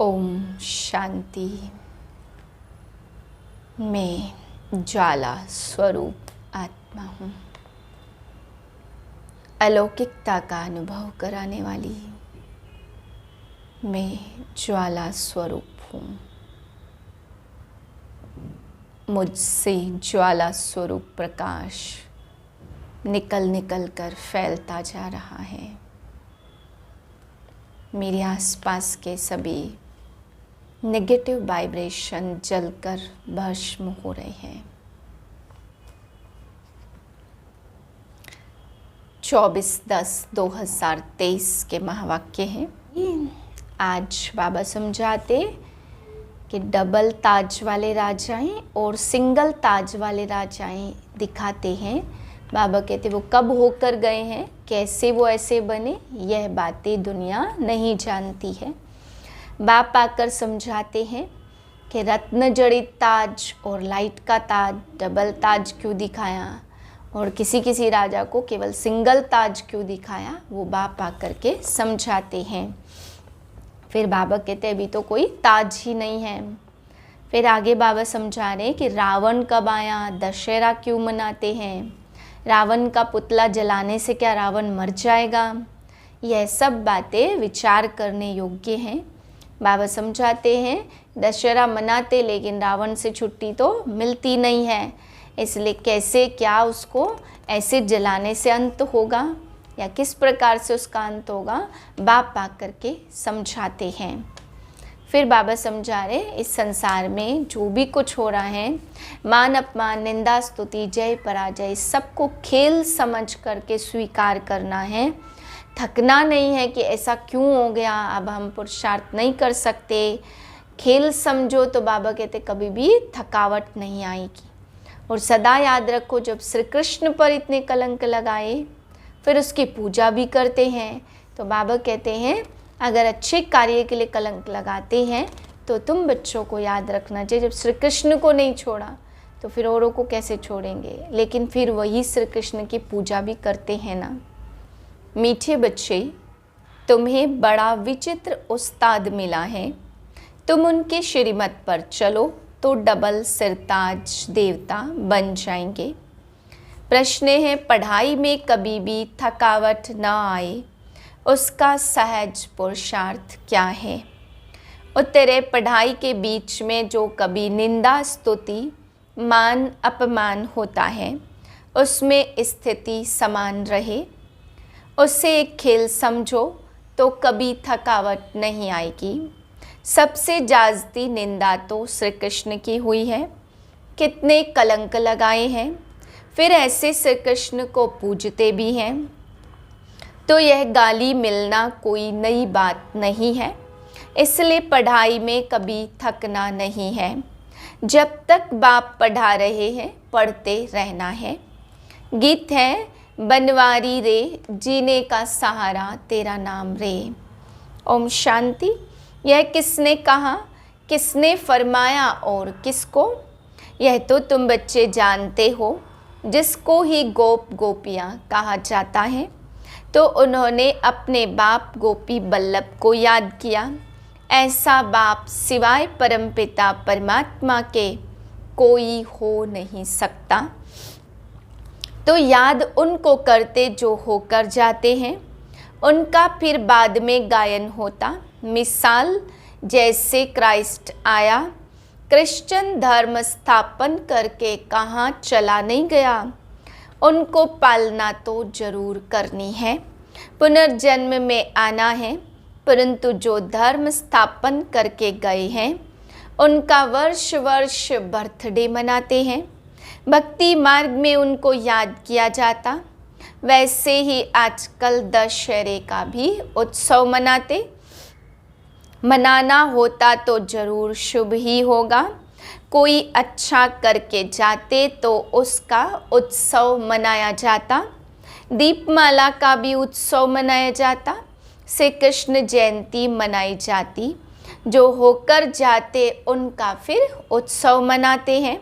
ओम शांति। मैं ज्वाला स्वरूप आत्मा हूँ, अलौकिकता का अनुभव कराने वाली मैं ज्वाला स्वरूप हूँ। मुझसे ज्वाला स्वरूप प्रकाश निकल निकल कर फैलता जा रहा है। मेरे आसपास के सभी नेगेटिव वाइब्रेशन जलकर भस्म हो रहे हैं। 24/10/2023 के महावाक्य हैं। आज बाबा समझाते कि डबल ताज वाले राजाएं और सिंगल ताज वाले राजाएं दिखाते हैं। बाबा कहते वो कब होकर गए हैं, कैसे वो ऐसे बने, यह बातें दुनिया नहीं जानती है। बाप आकर समझाते हैं कि रत्न जड़ित ताज और लाइट का ताज डबल ताज क्यों दिखाया और किसी किसी राजा को केवल सिंगल ताज क्यों दिखाया, वो बाप आकर के समझाते हैं। फिर बाबा कहते अभी तो कोई ताज ही नहीं है। फिर आगे बाबा समझा रहे कि रावण कब आया, दशहरा क्यों मनाते हैं, रावण का पुतला जलाने से क्या रावण मर जाएगा, यह सब बातें विचार करने योग्य हैं। बाबा समझाते हैं दशहरा मनाते लेकिन रावण से छुट्टी तो मिलती नहीं है, इसलिए कैसे क्या उसको ऐसे जलाने से अंत होगा या किस प्रकार से उसका अंत होगा, बाप आकर के समझाते हैं। फिर बाबा समझा रहे इस संसार में जो भी कुछ हो रहा है, मान अपमान, निंदा स्तुति, जय पराजय, सबको खेल समझ करके स्वीकार करना है। थकना नहीं है कि ऐसा क्यों हो गया, अब हम पुरुषार्थ नहीं कर सकते। खेल समझो तो बाबा कहते कभी भी थकावट नहीं आएगी। और सदा याद रखो जब श्री कृष्ण पर इतने कलंक लगाए फिर उसकी पूजा भी करते हैं, तो बाबा कहते हैं अगर अच्छे कार्य के लिए कलंक लगाते हैं तो तुम बच्चों को याद रखना चाहिए, जब श्री कृष्ण को नहीं छोड़ा तो फिर औरों को कैसे छोड़ेंगे। लेकिन फिर वही श्री कृष्ण की पूजा भी करते हैं ना। मीठे बच्चे, तुम्हें बड़ा विचित्र उस्ताद मिला है, तुम उनके श्रीमत पर चलो तो डबल सिरताज देवता बन जाएंगे। प्रश्न है पढ़ाई में कभी भी थकावट न आए, उसका सहज पुरुषार्थ क्या है। उत्तर है पढ़ाई के बीच में जो कभी निंदा स्तुति मान अपमान होता है उसमें स्थिति समान रहे, उसे एक खेल समझो तो कभी थकावट नहीं आएगी। सबसे जास्ती निंदा तो श्री कृष्ण की हुई है, कितने कलंक लगाए हैं, फिर ऐसे श्री कृष्ण को पूजते भी हैं, तो यह गाली मिलना कोई नई बात नहीं है। इसलिए पढ़ाई में कभी थकना नहीं है। जब तक बाप पढ़ा रहे हैं पढ़ते रहना है। गीत है बनवारी रे, जीने का सहारा तेरा नाम रे। ओम शांति। यह किसने कहा, किसने फरमाया और किसको, यह तो तुम बच्चे जानते हो। जिसको ही गोप गोपियाँ कहा जाता है तो उन्होंने अपने बाप गोपी बल्लभ को याद किया। ऐसा बाप सिवाय परमपिता परमात्मा के कोई हो नहीं सकता। तो याद उनको करते जो होकर जाते हैं, उनका फिर बाद में गायन होता। मिसाल जैसे क्राइस्ट आया, क्रिश्चियन धर्म स्थापन करके कहाँ चला नहीं गया, उनको पालना तो जरूर करनी है। पुनर्जन्म में आना है, परंतु जो धर्म स्थापन करके गए हैं उनका वर्ष वर्ष बर्थडे मनाते हैं। भक्ति मार्ग में उनको याद किया जाता। वैसे ही आजकल दशहरे का भी उत्सव मनाना होता तो जरूर शुभ ही होगा। कोई अच्छा करके जाते तो उसका उत्सव मनाया जाता। दीपमाला का भी उत्सव मनाया जाता। श्री कृष्ण जयंती मनाई जाती। जो होकर जाते उनका फिर उत्सव मनाते हैं।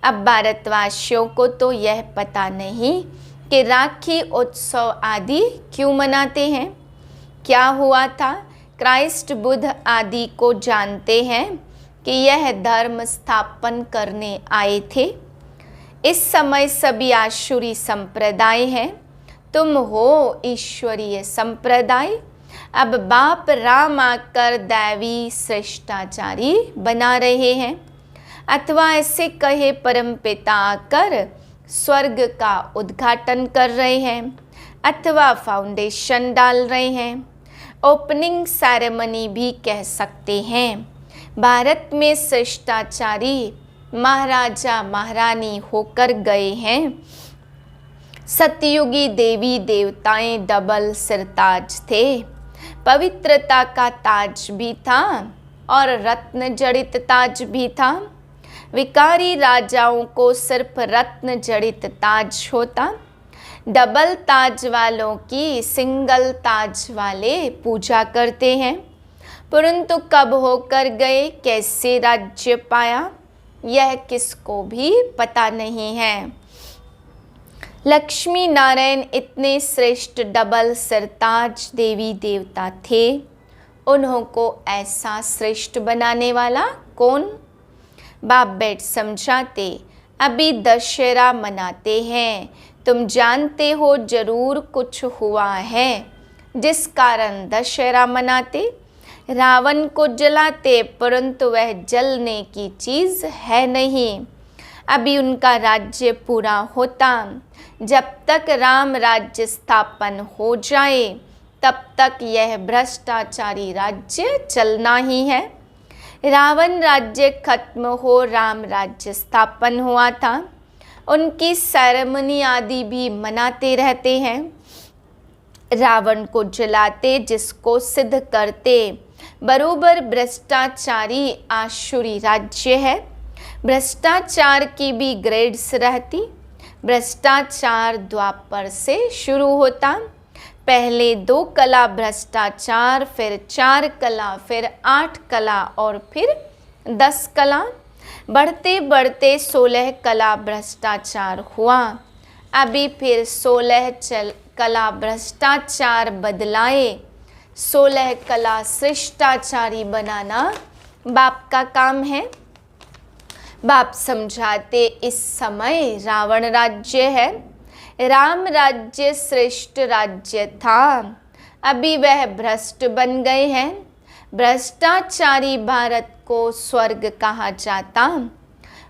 अब भारतवासियों को तो यह पता नहीं कि राखी उत्सव आदि क्यों मनाते हैं। क्या हुआ था, क्राइस्ट बुद्ध आदि को जानते हैं कि यह धर्म स्थापन करने आए थे। इस समय सभी आसुरी संप्रदाय हैं, तुम हो ईश्वरीय संप्रदाय। अब बाप राम आकर दैवी श्रेष्ठाचारी बना रहे हैं, अथवा ऐसे कहे परमपिता आकर स्वर्ग का उद्घाटन कर रहे हैं, अथवा फाउंडेशन डाल रहे हैं। ओपनिंग सेरेमनी भी कह सकते हैं। भारत में श्रेष्ठाचारी महाराजा महारानी होकर गए हैं। सतयुगी देवी देवताएं डबल सिरताज थे। पवित्रता का ताज भी था और रत्न जड़ित ताज भी था। विकारी राजाओं को सिर्फ रत्न जड़ित ताज होता। डबल ताज वालों की सिंगल ताज वाले पूजा करते हैं, परंतु कब होकर गए, कैसे राज्य पाया, यह किसको भी पता नहीं है। लक्ष्मी नारायण इतने श्रेष्ठ डबल सिरताज देवी देवता थे, उन्हों को ऐसा श्रेष्ठ बनाने वाला कौन? बाप बैठ समझाते, अभी दशहरा मनाते हैं, तुम जानते हो जरूर कुछ हुआ है जिस कारण दशहरा मनाते। रावण को जलाते, परंतु वह जलने की चीज़ है नहीं। अभी उनका राज्य पूरा होता। जब तक राम राज्य स्थापन हो जाए तब तक यह भ्रष्टाचारी राज्य चलना ही है। रावण राज्य खत्म हो, राम राज्य स्थापन हुआ था। उनकी सेरेमनी आदि भी मनाते रहते हैं। रावण को जलाते, जिसको सिद्ध करते बरोबर भ्रष्टाचारी आसुरी राज्य है। भ्रष्टाचार की भी ग्रेड्स रहती। भ्रष्टाचार द्वापर से शुरू होता। पहले 2 कला भ्रष्टाचार, फिर 4 कला, फिर 8 कला और फिर 10 कला। बढ़ते बढ़ते 16 कला भ्रष्टाचार हुआ। अभी फिर 16 कला भ्रष्टाचार बदलाए। 16 कला शिष्टाचारी बनाना बाप का काम है। बाप समझाते, इस समय रावण राज्य है, राम राज्य श्रेष्ठ राज्य था। अभी वह भ्रष्ट बन गए हैं। भ्रष्टाचारी भारत को स्वर्ग कहा जाता,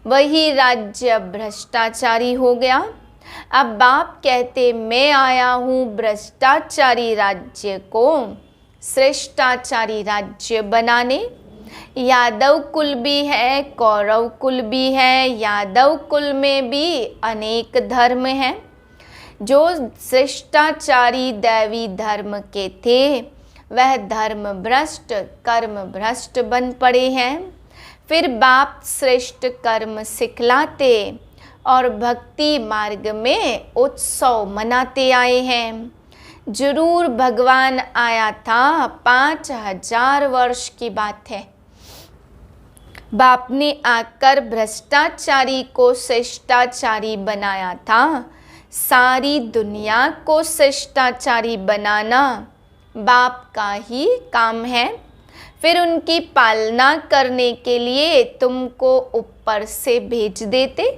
वही राज्य भ्रष्टाचारी हो गया। अब बाप कहते, मैं आया हूँ भ्रष्टाचारी राज्य को श्रेष्ठाचारी राज्य बनाने। यादव कुल भी है, कौरव कुल भी है। यादव कुल में भी अनेक धर्म हैं। जो श्रेष्ठाचारी दैवी धर्म के थे, वह धर्म भ्रष्ट, कर्म भ्रष्ट बन पड़े हैं। फिर बाप श्रेष्ठ कर्म सिखलाते और भक्ति मार्ग में उत्सव मनाते आए हैं। जरूर भगवान आया था, 5000 वर्ष की बात है। बाप ने आकर भ्रष्टाचारी को शिष्टाचारी बनाया था। सारी दुनिया को शिष्टाचारी बनाना बाप का ही काम है। फिर उनकी पालना करने के लिए तुमको ऊपर से भेज देते।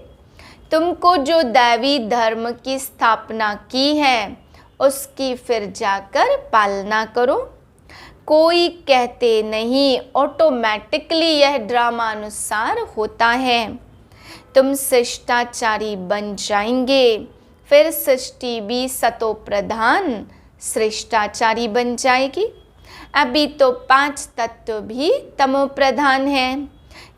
तुमको जो दैवी धर्म की स्थापना की है, उसकी फिर जाकर पालना करो। कोई कहते नहीं, ऑटोमेटिकली यह ड्रामा अनुसार होता है। तुम शिष्टाचारी बन जाएंगे, फिर सृष्टि भी सतो प्रधान श्रेष्ठाचारी बन जाएगी। अभी तो 5 तत्व भी तमो प्रधान हैं।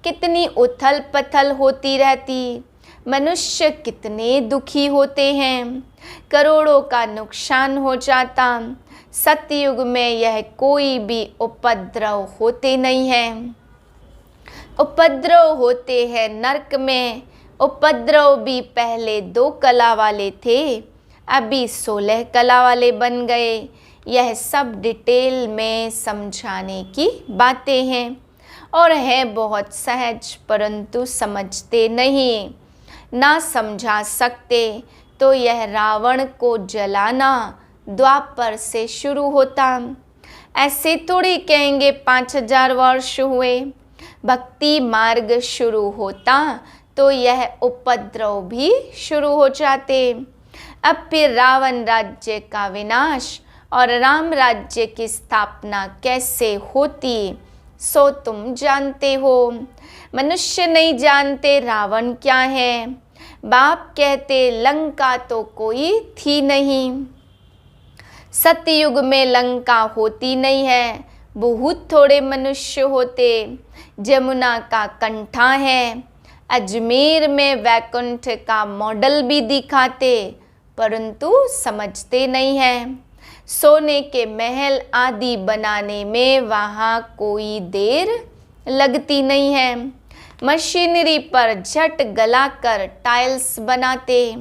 कितनी उथल पथल होती रहती, मनुष्य कितने दुखी होते हैं, करोड़ों का नुकसान हो जाता। सतयुग में यह कोई भी उपद्रव होते नहीं हैं। उपद्रव होते हैं नरक में। उपद्रव भी पहले 2 कला वाले थे, अभी 16 कला वाले बन गए। यह सब डिटेल में समझाने की बातें हैं और है बहुत सहज, परंतु समझते नहीं। ना समझा सकते तो यह रावण को जलाना द्वापर से शुरू होता। ऐसे थोड़ी कहेंगे 5000 वर्ष हुए। भक्ति मार्ग शुरू होता तो यह उपद्रव भी शुरू हो जाते। अब फिर रावण राज्य का विनाश और राम राज्य की स्थापना कैसे होती सो तुम जानते हो। मनुष्य नहीं जानते रावण क्या है। बाप कहते लंका तो कोई थी नहीं। सतयुग में लंका होती नहीं है, बहुत थोड़े मनुष्य होते। जमुना का कंठा है। अजमेर में वैकुंठ का मॉडल भी दिखाते, परंतु समझते नहीं है। सोने के महल आदि बनाने में वहाँ कोई देर लगती नहीं है। मशीनरी पर झट गलाकर टाइल्स बनाते।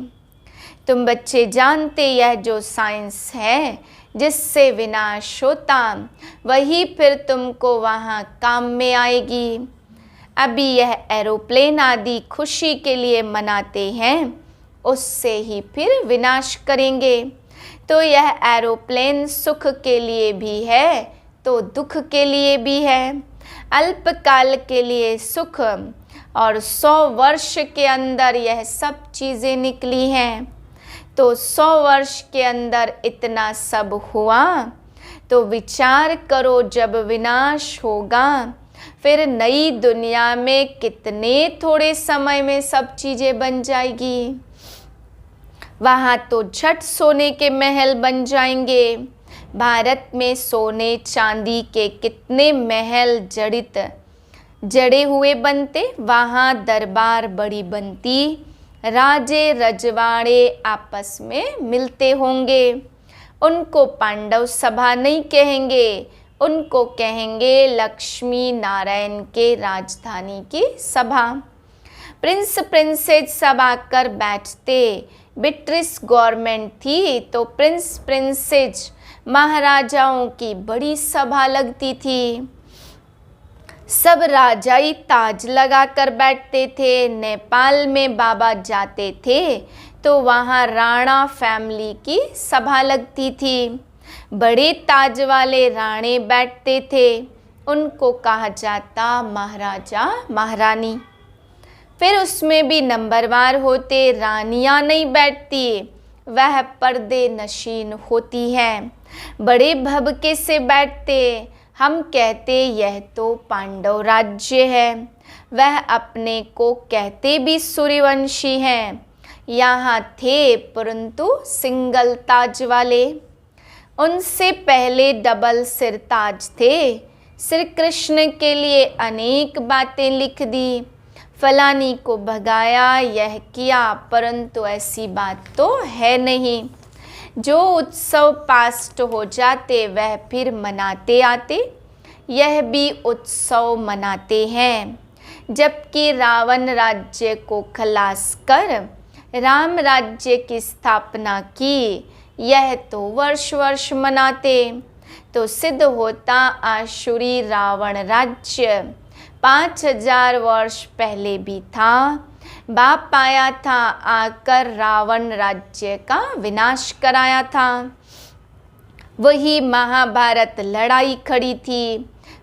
तुम बच्चे जानते यह जो साइंस है जिससे विनाश होता वही फिर तुमको वहाँ काम में आएगी। अभी यह एरोप्लेन आदि खुशी के लिए मनाते हैं, उससे ही फिर विनाश करेंगे। तो यह एरोप्लेन सुख के लिए भी है तो दुख के लिए भी है। अल्पकाल के लिए सुख और 100 वर्ष के अंदर यह सब चीज़ें निकली हैं। तो 100 वर्ष के अंदर इतना सब हुआ तो विचार करो जब विनाश होगा फिर नई दुनिया में कितने थोड़े समय में सब चीज़ें बन जाएगी। वहाँ तो झट सोने के महल बन जाएंगे। भारत में सोने चांदी के कितने महल जड़े हुए बनते, वहाँ दरबार बड़ी बनती, राजे रजवाड़े आपस में मिलते होंगे। उनको पांडव सभा नहीं कहेंगे, उनको कहेंगे लक्ष्मी नारायण के राजधानी की सभा। प्रिंस प्रिंसेस सब आकर बैठते। ब्रिटिश गवर्नमेंट थी तो प्रिंस प्रिंसेस महाराजाओं की बड़ी सभा लगती थी। सब राजाई ताज लगाकर बैठते थे। नेपाल में बाबा जाते थे तो वहाँ राणा फैमिली की सभा लगती थी। बड़े ताज वाले राणे बैठते थे, उनको कहा जाता महाराजा महारानी। फिर उसमें भी नंबरवार होते, रानियां नहीं बैठती, वह पर्दे नशीन होती हैं। बड़े भभके से बैठते। हम कहते यह तो पांडव राज्य है, वह अपने को कहते भी सूर्यवंशी हैं। यहाँ थे परंतु सिंगल ताज वाले, उनसे पहले डबल सिर ताज थे। श्री कृष्ण के लिए अनेक बातें लिख दी, फलानी को भगाया, यह किया, परंतु ऐसी बात तो है नहीं। जो उत्सव पास्ट हो जाते वह फिर मनाते आते, यह भी उत्सव मनाते हैं। जबकि रावण राज्य को खलास कर राम राज्य की स्थापना की, यह तो वर्ष वर्ष मनाते। तो सिद्ध होता आसुरी रावण राज्य 5000 वर्ष पहले भी था। बाप आया था, आकर रावण राज्य का विनाश कराया था। वही महाभारत लड़ाई खड़ी थी।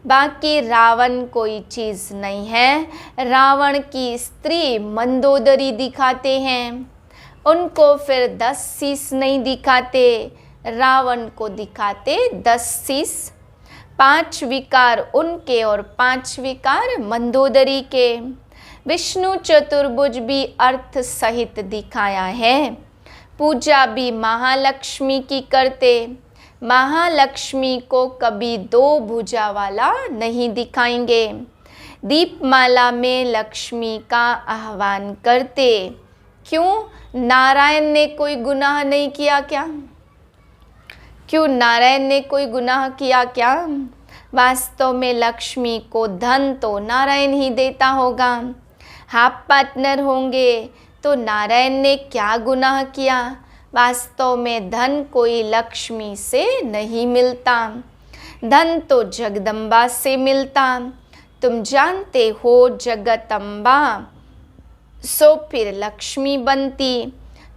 बाकी रावण कोई चीज़ नहीं है। रावण की स्त्री मंदोदरी दिखाते हैं, उनको फिर 10 शीश नहीं दिखाते, रावण को दिखाते 10 शीश। 5 विकार उनके और 5 विकार मंदोदरी के। विष्णु चतुर्भुज भी अर्थ सहित दिखाया है। पूजा भी महालक्ष्मी की करते। महालक्ष्मी को कभी 2 भुजा वाला नहीं दिखाएंगे। दीपमाला में लक्ष्मी का आह्वान करते। क्यों? नारायण ने कोई गुनाह नहीं किया क्या? क्यों नारायण ने कोई गुनाह किया क्या? वास्तव में लक्ष्मी को धन तो नारायण ही देता होगा। हाफ पार्टनर होंगे तो नारायण ने क्या गुनाह किया? वास्तव में धन कोई लक्ष्मी से नहीं मिलता, धन तो जगदम्बा से मिलता। तुम जानते हो जगदम्बा सो फिर लक्ष्मी बनती,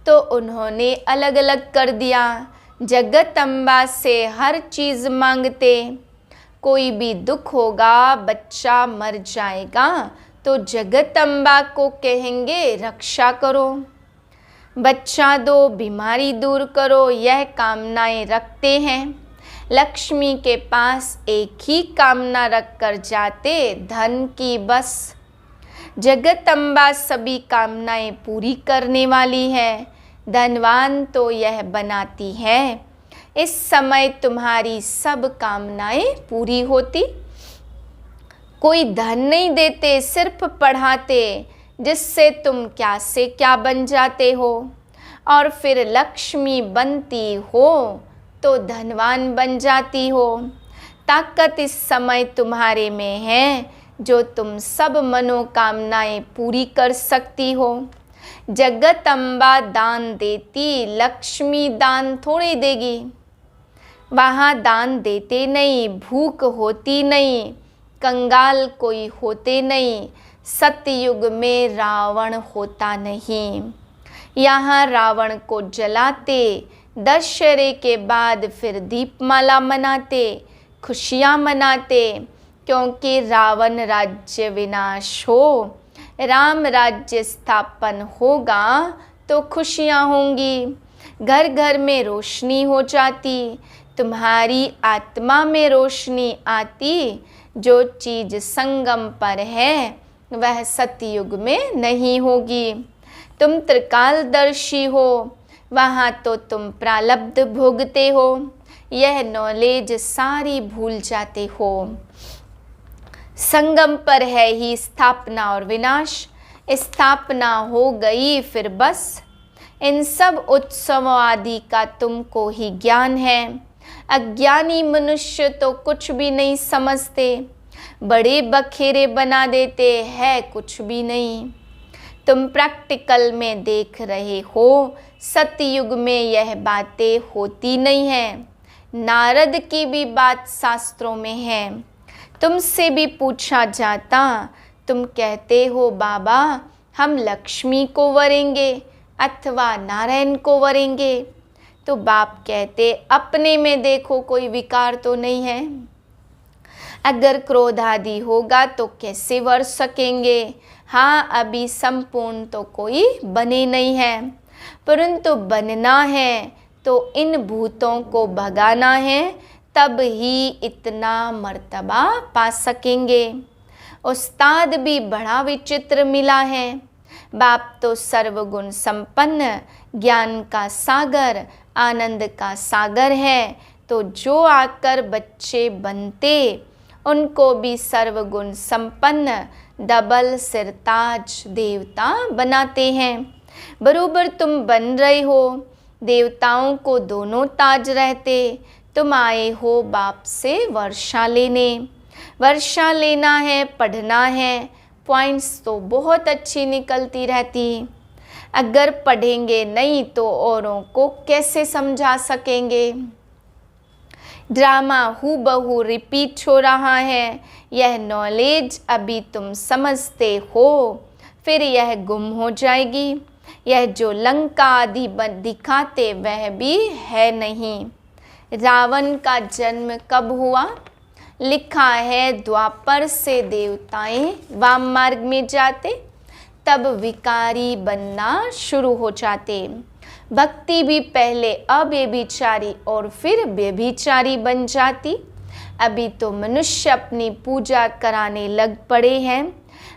तो उन्होंने अलग अलग कर दिया। जगदम्बा से हर चीज़ मांगते, कोई भी दुख होगा, बच्चा मर जाएगा तो जगदम्बा को कहेंगे रक्षा करो, बच्चा दो, बीमारी दूर करो, यह कामनाएं रखते हैं। लक्ष्मी के पास एक ही कामना रख कर जाते, धन की बस। जगदम्बा सभी कामनाएं पूरी करने वाली है, धनवान तो यह बनाती है। इस समय तुम्हारी सब कामनाएं पूरी होती। कोई धन नहीं देते, सिर्फ पढ़ाते, जिससे तुम क्या से क्या बन जाते हो, और फिर लक्ष्मी बनती हो तो धनवान बन जाती हो। ताकत इस समय तुम्हारे में है, जो तुम सब मनोकामनाएं पूरी कर सकती हो। जगदम्बा दान देती, लक्ष्मी दान थोड़ी देगी। वहाँ दान देते नहीं, भूख होती नहीं, कंगाल कोई होते नहीं। सतयुग में रावण होता नहीं। यहाँ रावण को जलाते, दशहरे के बाद फिर दीपमाला मनाते, खुशियाँ मनाते, क्योंकि रावण राज्य विनाश हो, राम राज्य स्थापन होगा तो खुशियाँ होंगी। घर घर में रोशनी हो जाती, तुम्हारी आत्मा में रोशनी आती। जो चीज़ संगम पर है वह सतयुग में नहीं होगी। तुम त्रिकालदर्शी हो, वहाँ तो तुम प्रारब्ध भोगते हो, यह नॉलेज सारी भूल जाते हो। संगम पर है ही स्थापना और विनाश। स्थापना हो गई फिर बस। इन सब उत्सवों आदि का तुमको ही ज्ञान है। अज्ञानी मनुष्य तो कुछ भी नहीं समझते, बड़े बखेरे बना देते हैं, कुछ भी नहीं। तुम प्रैक्टिकल में देख रहे हो, सतयुग में यह बातें होती नहीं है। नारद की भी बात शास्त्रों में है। तुमसे भी पूछा जाता, तुम कहते हो बाबा हम लक्ष्मी को वरेंगे अथवा नारायण को वरेंगे, तो बाप कहते अपने में देखो कोई विकार तो नहीं है। अगर क्रोध आदि होगा तो कैसे वर सकेंगे। हाँ, अभी संपूर्ण तो कोई बने नहीं है, परंतु बनना है तो इन भूतों को भगाना है, तब ही इतना मर्तबा पा सकेंगे। उस्ताद भी बड़ा विचित्र मिला है। बाप तो सर्वगुण संपन्न, ज्ञान का सागर, आनंद का सागर है, तो जो आकर बच्चे बनते उनको भी सर्वगुण संपन्न डबल सिरताज देवता बनाते हैं। बरोबर तुम बन रहे हो। देवताओं को दोनों ताज रहते। तुम आए हो बाप से वर्षा लेने। वर्षा लेना है, पढ़ना है, पॉइंट्स तो बहुत अच्छी निकलती रहती। अगर पढ़ेंगे नहीं तो औरों को कैसे समझा सकेंगे। ड्रामा हूबहू रिपीट हो रहा है। यह नॉलेज अभी तुम समझते हो, फिर यह गुम हो जाएगी। यह जो लंका आदि दिखाते वह भी है नहीं। रावण का जन्म कब हुआ? लिखा है द्वापर से देवताएं वाम मार्ग में जाते, तब विकारी बनना शुरू हो जाते। भक्ति भी पहले अव्यभिचारी और फिर व्यभिचारी बन जाती। अभी तो मनुष्य अपनी पूजा कराने लग पड़े हैं।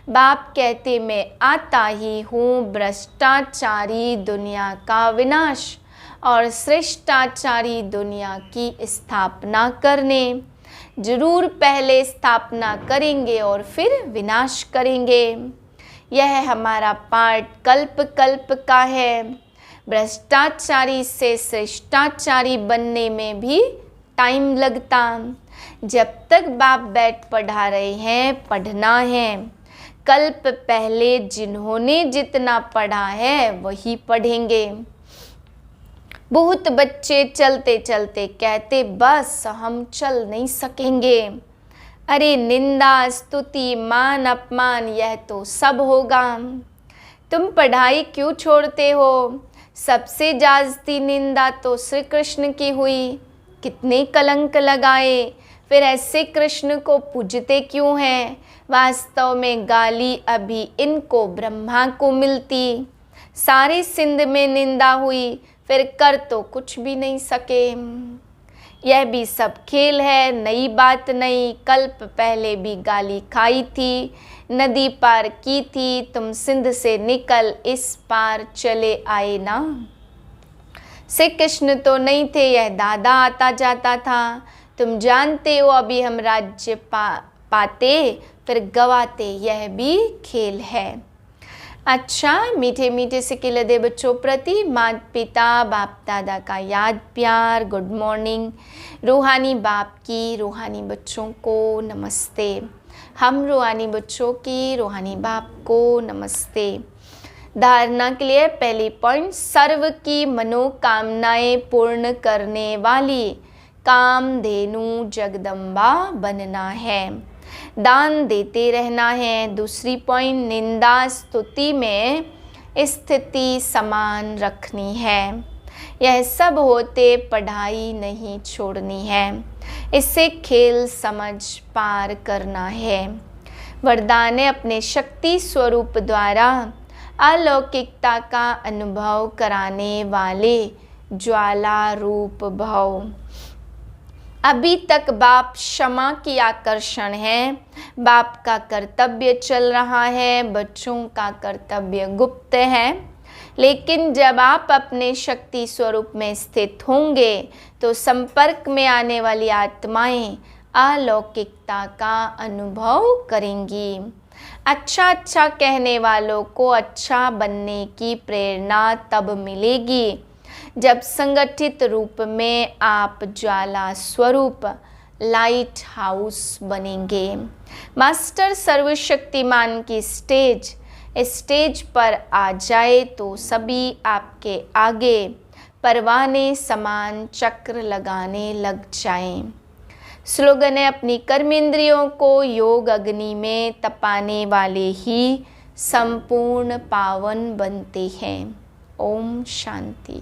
बाप कहते मैं आता ही हूँ भ्रष्टाचारी दुनिया का विनाश और श्रेष्ठाचारी दुनिया की स्थापना करने। जरूर पहले स्थापना करेंगे और फिर विनाश करेंगे। यह हमारा पाठ कल्प कल्प का है। भ्रष्टाचारी से श्रेष्ठाचारी बनने में भी टाइम लगता। जब तक बाप बैठ पढ़ा रहे हैं, पढ़ना है। कल्प पहले जिन्होंने जितना पढ़ा है वही पढ़ेंगे। बहुत बच्चे चलते चलते कहते बस हम चल नहीं सकेंगे। अरे निंदा, स्तुति, मान, अपमान यह तो सब होगा। तुम पढ़ाई क्यों छोड़ते हो? सबसे जास्ती निंदा तो श्री कृष्ण की हुई। कितने कलंक लगाए, फिर ऐसे कृष्ण को पूजते क्यों हैं? वास्तव में गाली अभी इनको ब्रह्मा को मिलती। सारे सिंध में निंदा हुई, फिर कर तो कुछ भी नहीं सके। यह भी सब खेल है, नई बात नहीं। कल्प पहले भी गाली खाई थी, नदी पार की थी। तुम सिंध से निकल इस पार चले आए ना। श्री कृष्ण तो नहीं थे, यह दादा आता जाता था। तुम जानते हो अभी हम राज्य पाते फिर गवाते, यह भी खेल है। अच्छा, मीठे मीठे से खिलते बच्चों प्रति माता पिता बाप दादा का याद प्यार, गुड मॉर्निंग। रूहानी बाप की रूहानी बच्चों को नमस्ते। हम रूहानी बच्चों की रूहानी बाप को नमस्ते। धारणा के लिए पहली पॉइंट, सर्व की मनोकामनाएं पूर्ण करने वाली कामधेनु जगदम्बा बनना है, दान देते रहना है। दूसरी पॉइंट, निंदा स्तुति में स्थिति समान रखनी है। यह सब होते पढ़ाई नहीं छोड़नी है, इससे खेल समझ पार करना है। वरदान अपने शक्ति स्वरूप द्वारा अलौकिकता का अनुभव कराने वाले ज्वाला रूप भव। अभी तक बाप क्षमा की आकर्षण है, बाप का कर्तव्य चल रहा है, बच्चों का कर्तव्य गुप्त है। लेकिन जब आप अपने शक्ति स्वरूप में स्थित होंगे तो संपर्क में आने वाली आत्माएं अलौकिकता का अनुभव करेंगी। अच्छा अच्छा कहने वालों को अच्छा बनने की प्रेरणा तब मिलेगी जब संगठित रूप में आप ज्वाला स्वरूप लाइट हाउस बनेंगे। मास्टर सर्वशक्तिमान की स्टेज पर आ जाए तो सभी आपके आगे परवाने समान चक्र लगाने लग जाएं। स्लोगन है, अपनी कर्मेंद्रियों को योग अग्नि में तपाने वाले ही संपूर्ण पावन बनते हैं। ओम शांति।